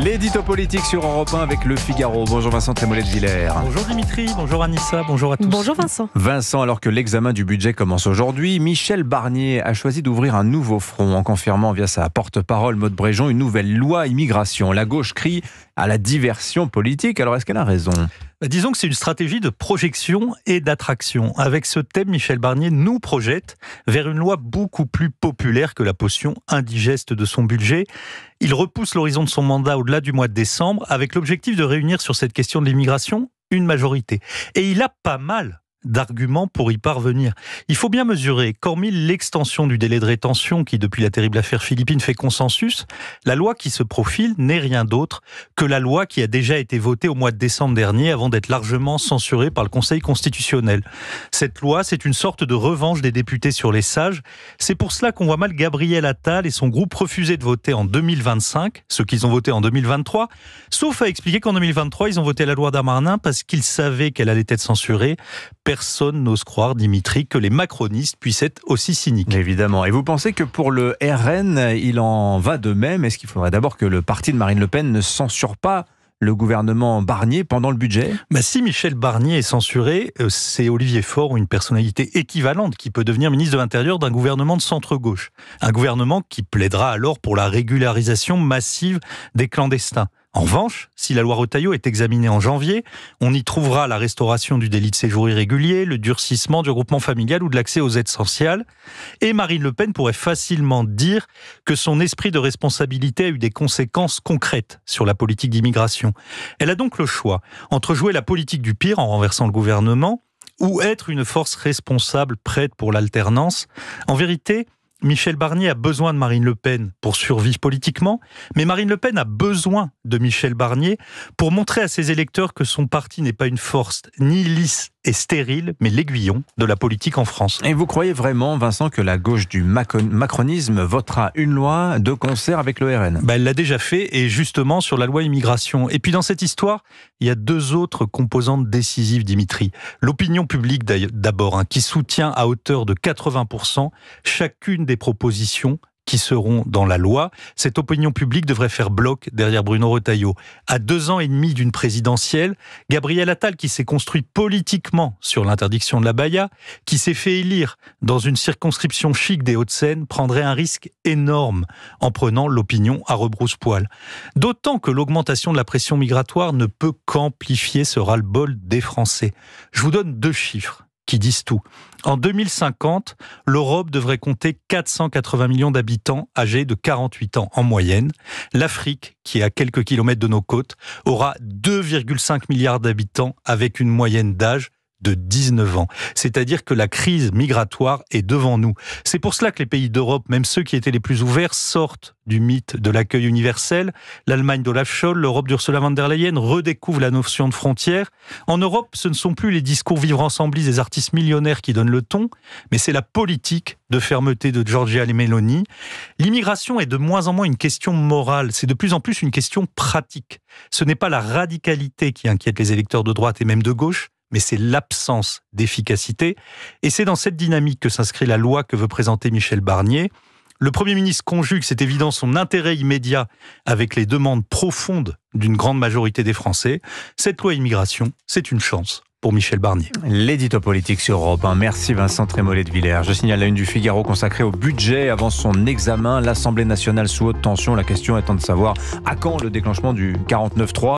L'édito politique sur Europe 1 avec Le Figaro. Bonjour Vincent Trémollet de Villers. Bonjour Dimitri, bonjour Anissa, bonjour à tous. Bonjour Vincent. Vincent, alors que l'examen du budget commence aujourd'hui, Michel Barnier a choisi d'ouvrir un nouveau front en confirmant via sa porte-parole Maude Bréjon une nouvelle loi immigration. La gauche crie à la diversion politique, alors est-ce qu'elle a raison ? Disons que c'est une stratégie de projection et d'attraction. Avec ce thème, Michel Barnier nous projette vers une loi beaucoup plus populaire que la potion indigeste de son budget. Il repousse l'horizon de son mandat au-delà du mois de décembre avec l'objectif de réunir sur cette question de l'immigration une majorité. Et il a pas mal d'arguments pour y parvenir. Il faut bien mesurer qu'hormis l'extension du délai de rétention qui, depuis la terrible affaire Philippines, fait consensus, la loi qui se profile n'est rien d'autre que la loi qui a déjà été votée au mois de décembre dernier avant d'être largement censurée par le Conseil constitutionnel. Cette loi, c'est une sorte de revanche des députés sur les sages. C'est pour cela qu'on voit mal Gabriel Attal et son groupe refuser de voter en 2025, ce qu'ils ont voté en 2023, sauf à expliquer qu'en 2023, ils ont voté la loi Darmanin parce qu'ils savaient qu'elle allait être censurée. Personne n'ose croire, Dimitri, que les macronistes puissent être aussi cyniques. Évidemment. Et vous pensez que pour le RN, il en va de même ? Est-ce qu'il faudrait d'abord que le parti de Marine Le Pen ne censure pas le gouvernement Barnier pendant le budget ? Si Michel Barnier est censuré, c'est Olivier Faure, une personnalité équivalente, qui peut devenir ministre de l'Intérieur d'un gouvernement de centre-gauche. Un gouvernement qui plaidera alors pour la régularisation massive des clandestins. En revanche, si la loi Retailleau est examinée en janvier, on y trouvera la restauration du délit de séjour irrégulier, le durcissement du regroupement familial ou de l'accès aux aides sociales. Et Marine Le Pen pourrait facilement dire que son esprit de responsabilité a eu des conséquences concrètes sur la politique d'immigration. Elle a donc le choix entre jouer la politique du pire en renversant le gouvernement ou être une force responsable prête pour l'alternance. En vérité, Michel Barnier a besoin de Marine Le Pen pour survivre politiquement, mais Marine Le Pen a besoin de Michel Barnier pour montrer à ses électeurs que son parti n'est pas une force ni lisse et stérile, mais l'aiguillon de la politique en France. Et vous croyez vraiment, Vincent, que la gauche du macronisme votera une loi de concert avec le RN ? Elle l'a déjà fait, et justement sur la loi immigration. Et puis dans cette histoire, il y a deux autres composantes décisives, Dimitri. L'opinion publique d'abord, qui soutient à hauteur de 80% chacune des propositions qui seront dans la loi. Cette opinion publique devrait faire bloc derrière Bruno Retailleau. À 2 ans et demi d'une présidentielle, Gabriel Attal, qui s'est construit politiquement sur l'interdiction de l'abaya, qui s'est fait élire dans une circonscription chic des Hauts-de-Seine, prendrait un risque énorme en prenant l'opinion à rebrousse-poil. D'autant que l'augmentation de la pression migratoire ne peut qu'amplifier ce ras-le-bol des Français. Je vous donne 2 chiffres qui disent tout. En 2050, l'Europe devrait compter 480 millions d'habitants âgés de 48 ans en moyenne. L'Afrique, qui est à quelques kilomètres de nos côtes, aura 2,5 milliards d'habitants avec une moyenne d'âge de 19 ans. C'est-à-dire que la crise migratoire est devant nous. C'est pour cela que les pays d'Europe, même ceux qui étaient les plus ouverts, sortent du mythe de l'accueil universel. L'Allemagne d'Olaf Scholz, l'Europe d'Ursula von der Leyen redécouvre la notion de frontière. En Europe, ce ne sont plus les discours vivre ensemble des artistes millionnaires qui donnent le ton, mais c'est la politique de fermeté de Giorgia Meloni. L'immigration est de moins en moins une question morale, c'est de plus en plus une question pratique. Ce n'est pas la radicalité qui inquiète les électeurs de droite et même de gauche, mais c'est l'absence d'efficacité. Et c'est dans cette dynamique que s'inscrit la loi que veut présenter Michel Barnier. Le Premier ministre conjugue, c'est évident, son intérêt immédiat avec les demandes profondes d'une grande majorité des Français. Cette loi immigration, c'est une chance pour Michel Barnier. L'édito politique sur Europe 1. Merci Vincent Trémollet de Villers. Je signale la une du Figaro consacrée au budget avant son examen. L'Assemblée nationale sous haute tension. La question étant de savoir à quand le déclenchement du 49.3.